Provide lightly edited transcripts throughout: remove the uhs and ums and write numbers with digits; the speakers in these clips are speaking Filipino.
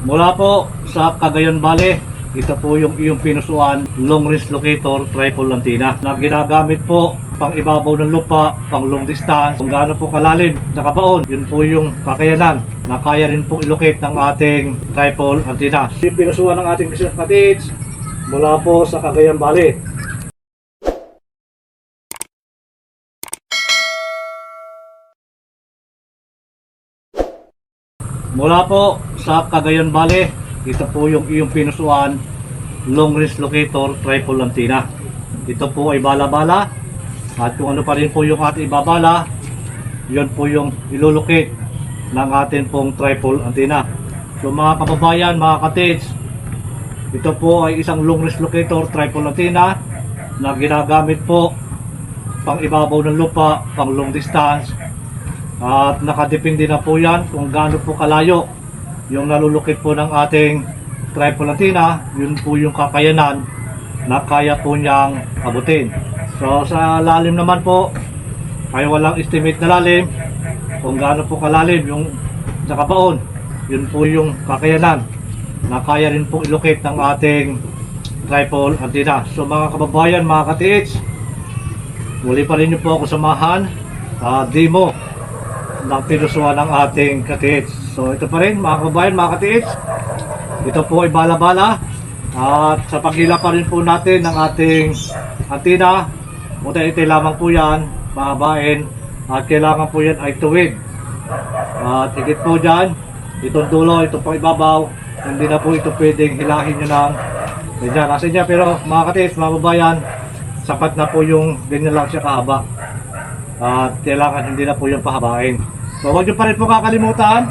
Mula po sa Cagayan Valley, ito po yung iyong pinusuan long range locator triple antenna na ginagamit po pang ibabaw ng lupa, pang long distance, kung gaano po kalalim nakabaon. Yun po yung kakayanan na kaya rin po ilocate ng ating triple antenna. Yung pinusuan ng ating kapatids mula po sa Cagayan Valley. Mula po sa Cagayan Valley, ito po yung iyong pinusuan long range locator triple antenna. Ito po ay bala-bala at kung ano pa rin po yung ating ibabala, yun po yung ilulocate ng ating pong triple antenna. So mga kababayan, mga katids, ito po ay isang long range locator triple antenna na ginagamit po pang ibabaw ng lupa, pang long distance. At nakadepende na po yan kung gaano po kalayo yung nalulukit po ng ating triple antenna. Yun po yung kakayanan na kaya po niyang abutin. So sa lalim naman po ay walang estimate na lalim kung gaano po kalalim yung nakabaon. Yun po yung kakayanan na kaya rin po ilocate ng ating triple antenna. So mga kababayan, mga katiits, muli pa rin niyo po ako samahan demo ng pinusuan ng ating katiits. So ito pa rin mga kababayan, mga katiits, ito po ay bala-bala at sa paghila pa rin po natin ng ating antenna, muti-iti lamang po yan, mahabain at kailangan po yan ay tuwid. At higit po dyan, itong dulo, itong pang ibabaw, hindi na po ito pwedeng hilahin nyo ng ganyan. Kasi niya, pero mga katiits, mga kababayan, sapat na po yung ganyan lang siya kahaba. At kailangan hindi na po yung pahabain. So huwag nyo pa rin po kakalimutan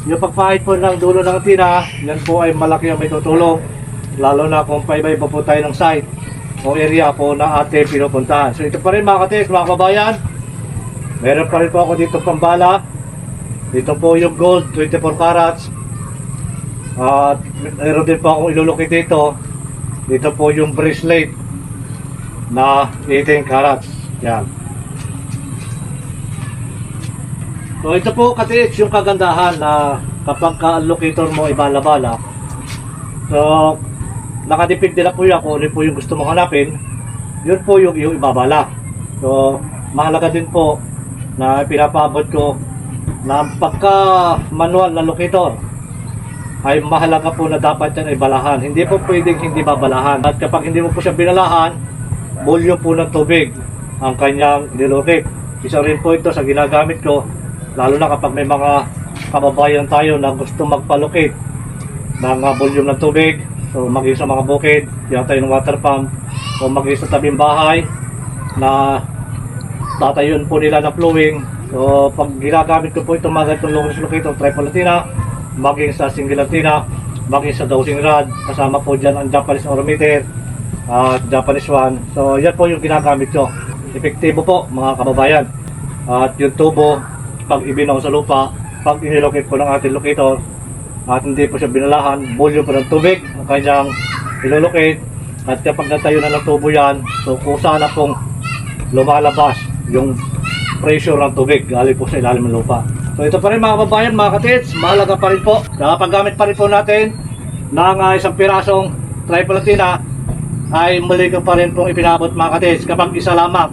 yung pagpahid po ng dulo ng antenna. Yan po ay malaki ang may tutulong, lalo na kung paiba-iba po tayo ng site o area po na ating pinupuntahan. So ito pa rin mga katiks, mga kabayan, meron pa rin po ako dito pambala. Dito po yung gold 24 carats. At meron din po akong ilulukit dito. Dito po yung bracelet na 18 carats. Yan. So ito po katiks yung kagandahan na kapag ka-locator mo ay bala-bala. So nakadepende na po yan kung ano po yung gusto mong hanapin. Yun po yung ibabala. So mahalaga din po na pinapaabot ko na pagka manual na locator ay mahalaga po na dapat yan ay balahan. Hindi po pwedeng hindi babalahan. At kapag hindi mo po siya binalahan, volume po ng tubig ang kanyang nilocate. Isa rin po ito sa ginagamit ko, lalo na kapag may mga kababayan tayo na gusto magpa-locate ng volume ng tubig. So mag-isa sa mga bukid, yan tayo ng water pump, o mag-isa sa tabing bahay na tatayun po nila na flowing. So pag ginagamit ko po itong mga ganitong long range locator triple antenna, maging sa single antenna, maging sa dowsing rod, kasama po dyan ang Japanese orometer at Japanese one. So yan po yung ginagamit ko. Epektibo po mga kababayan. At yung tubo, pag ibinaw sa lupa, pag inilocate po ng ating locator at hindi po siya binalahan, volume po ng tubig ang kanyang ilolocate. At kapag natayo na ng tubo yan, so kusa na pong lumalabas yung pressure ng tubig galing po sa ilalim ng lupa. So ito pa rin mga kababayan, mga katits, mahalaga pa rin po na paggamit pa rin po natin ng isang pirasong triple antenna ay muli ko pa rin pong ipinabot mga katits. Kapag isa lamang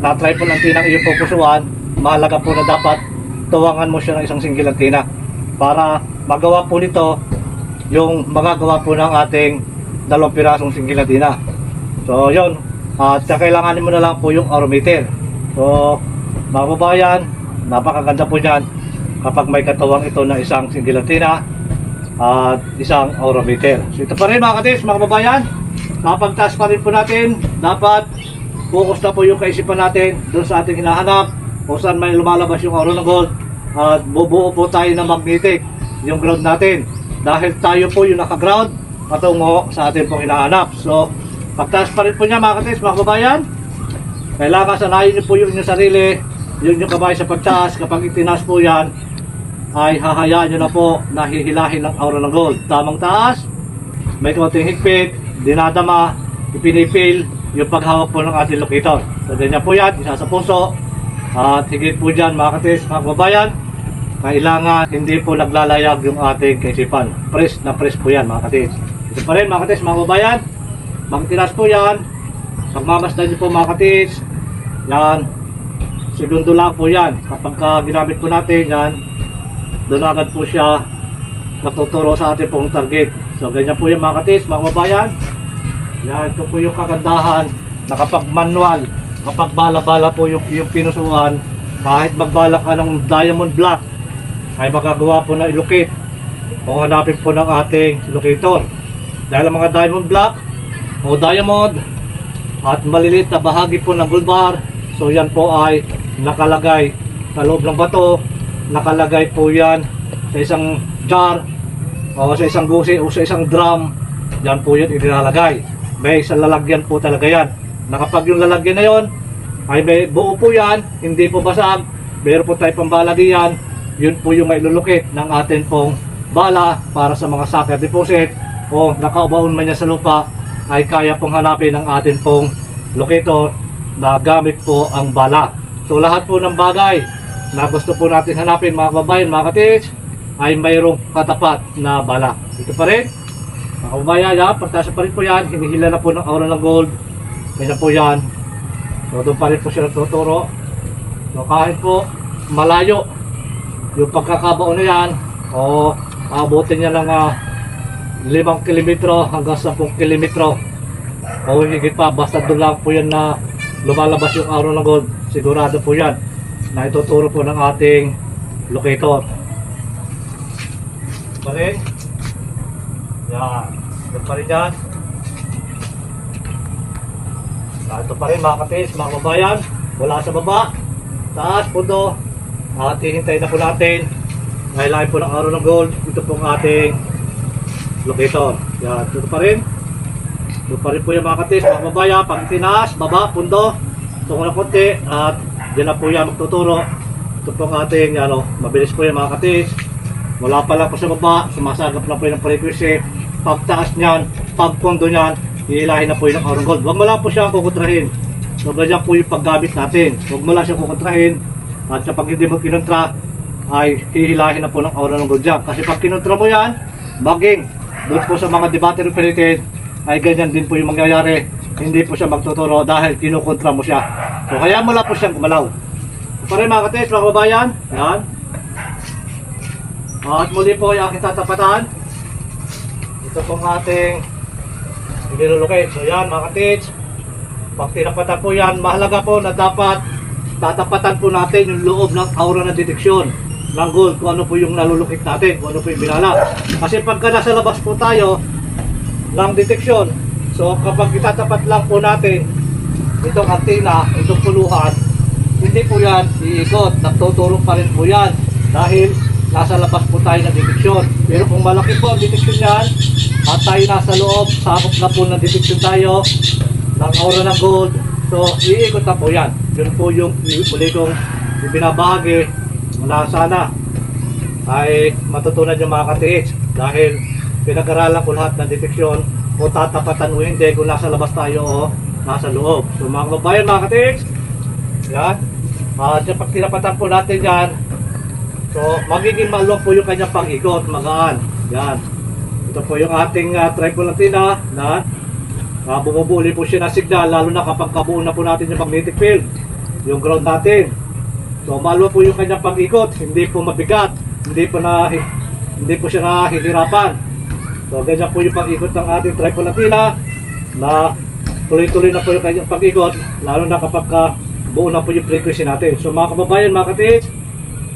na triple antenna ang iyong pupusuan, mahalaga po na dapat tuwangan mo siya ng isang single antenna para magawa po nito yung magagawa po ng ating dalawang pirasong single antenna. So yun, at kailanganin mo na lang po yung orometer. So mga kababayan, napakaganda po dyan kapag may katuwang ito na isang single antenna at isang orometer. So ito pa rin mga katiks, mga kababayan, napagtaas pa rin po natin, dapat focus na po yung kaisipan natin doon sa ating hinahanap kung saan may lumalabas yung oro ng gold, at bubuo po tayo ng magnetic yung ground natin dahil tayo po yung naka-ground patungo sa ating pong hinahanap. So pagtaas pa rin po niya mga katiks, mga kababayan, kailangan sanayin niyo po yung inyong sarili, yung kamay sa pagtaas. Kapag itinaas po yan, ay hahayaan nyo na po na hihilahin ng aura ng gold. Tamang taas, may konting higpit, dinadama, ipinipil yung paghawak po ng ating locator. So ganyan po yan, isa sa puso. At higit po dyan mga katiks, mga kababayan, kailangan hindi po naglalayag yung ating kaisipan. Press na press po yan mga katits. Ito pa rin mga katits, mga kababayan, magtinas po yan, pagmamasdan nyo po mga katits, yan, segundo lang po yan. Kapag ginamit po natin yan, doon agad po siya natuturo sa ating pong target. So ganyan po yung mga katits, mga kababayan. Yan, ito po yung kagandahan na kapag manual, kapag bala-bala po yung pinusuan, kahit magbala ka ng diamond black, ay magagawa po na ilocate o hanapin po ng ating locator. Dahil ang mga diamond black o diamond at maliliit na bahagi po ng gold bar, so yan po ay nakalagay sa loob ng bato, nakalagay po yan sa isang jar o sa isang gusi o sa isang drum. Yan po yun inilalagay. May isang lalagyan po talaga yan, na kapag yung lalagyan na yon ay may buo po yan, hindi po basag, meron po tayo pambala diyan. Yun po yung mailulukit ng atin pong bala para sa mga sucker deposit o nakaubaon man niya sa lupa, ay kaya pong hanapin ng atin pong locator na gamit po ang bala. So lahat po ng bagay na gusto po natin hanapin mga kababayan, mga katits, ay mayroong katapat na bala. Ito pa rin mga kababayan, ya, pagtasa pa rin po yan, hinihila na po ng aura ng gold. Ganyan po yan. So doon pa rin po siya tuturo. So kahit po malayo yung pagkakabaon na yan, o abutin niya ng 5 kilometro hanggang 10 kilometro o higit pa, basta doon lang po yan na lumalabas yung aura ng gold, sigurado po yan na ituturo po ng ating locator. Pa rin yan, ito pa rin yan. Ito pa rin mga katis, mga kabayan, wala sa baba, taas, pundo. At hihintayin na po natin, ngayon po ng araw ng gold. Ito pong ating locator. Yan, ito pa rin. Ito pa rin po yung mga katis, mga babaya, pag tinaas, baba, pundo, tungo na konti, at yan na po yan magtuturo. Ito pong ating, mabilis po yung mga katis. Wala pa lang po sa baba, sumasagap na po yung prerequisite. Pagtaas niyan, pagpundo niyan, hihilahin na po yung araw ng gold. Huwag mo lang po siyang kukontrahin. So, ganyan po yung paggamit natin. Huwag mo lang siyang kukontrahin. At kapag hindi mo kinontra, ay hihilahin na po ng aura ng gold dyan. Kasi pag kinontra mo yan, maging doon po sa mga debate repeated, ay ganyan din po yung mangyayari. Hindi po siya magtuturo dahil kinukontra mo siya. So kaya mula po siyang gumalaw. So rin mga kates, mga kababayan, yan. At muli po yung aking tatapatan. Ito pong ating inilulukit. So yan mga kates, pag tinapatan po yan, mahalaga po na dapat tatapatan po natin yung loob ng aura ng deteksyon ng gold, kung ano po yung nalulukit natin, kung ano po yung binala. Kasi pagka nasa labas po tayo ng deteksyon, so kapag itatapat lang po natin itong antina, itong puluhan, hindi po yan iikot, nagtuturo pa rin po yan dahil nasa labas po tayo ng deteksyon. Pero kung malaki po ang deteksyon yan at tayo nasa loob, sakop na po ng deteksyon tayo ng aura ng gold, so iikot na po yan. Yun po yung muli kong ibinabahagi na sana ay matutunan yung mga katiits, dahil pinag-aralan ko lahat ng deteksyon o tatapatan o hindi kung nasa labas tayo o nasa loob. So mga kababayan, mga katiits, yan, at pag tinapatan po natin yan, so magiging maluwag po yung kanyang pang-ikot, magaan. Yan, ito po yung ating triple-antenna na bumubuli po siya ng signal, lalo na kapag kabuo na po natin yung magnetic field, yung ground natin. So maluwag po yung kanyang pag-ikot, hindi po mabigat, hindi po siya nahihirapan. So ganyan po yung pag-ikot ng ating triple-antenna, na tuloy-tuloy na po yung kanyang pag-ikot, lalo na kapag buo na po yung frequency natin. So mga kababayan, mga katiits,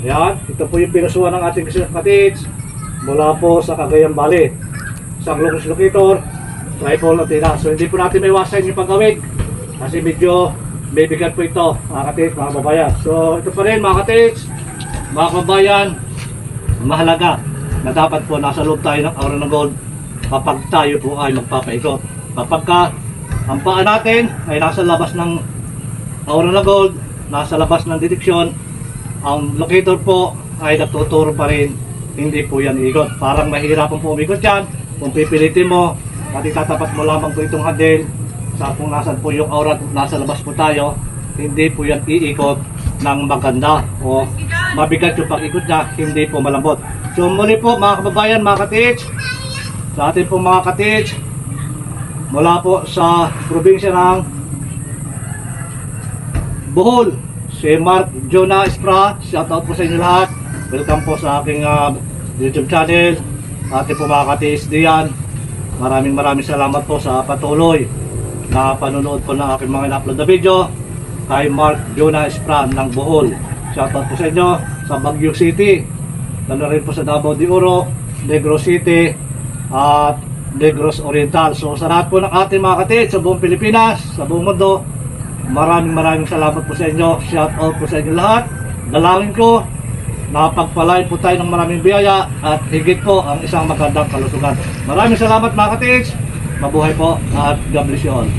yan, ito po yung pinusuan ng ating katiits mula po sa Cagayan Valley, isang locus locator, triple-antenna. So hindi po natin may iwasan yung pagkawig kasi medyo may bigat po ito, mga katiits, mga kababayan. So ito pa rin mga katiits, mga kababayan, mahalaga na dapat po nasa loob tayo ng aura ng gold kapag tayo po ay magpapaikot. Kapag ang paa natin ay nasa labas ng aura ng gold, nasa labas ng deteksyon, ang locator po ay natuturo pa rin, hindi po yan ikot. Parang mahirapan po umikot yan kung pipilitin mo at itatapat mo lamang po itong handle sa kung nasan po yung aura, nasa labas po tayo, hindi po yan iikot ng maganda o mabigat yung pag-ikot niya, hindi po malambot. So muli po mga kababayan, mga katits, sa ating po mga katits, mula po sa probinsya ng Bohol, si Mark Jonah Espra, shoutout po sa inyo lahat. Welcome po sa aking YouTube channel. Ating po mga katits diyan. Maraming salamat po sa patuloy na panonood po ng aking mga in-upload na video kay Mark Jonah Espra ng Bohol. Shoutout po sa inyo sa Baguio City, lalo rin po sa Davao de Oro, Negros City at Negros Oriental. So sa lahat po ng ating mga katits sa buong Pilipinas, sa buong mundo, maraming salamat po sa inyo. Shoutout po sa inyo lahat. Dalangin ko na pagpalain po tayo ng maraming biyaya at higit po ang isang magandang kalusugan. Maraming salamat mga katits. Mabuhay po at God bless you all.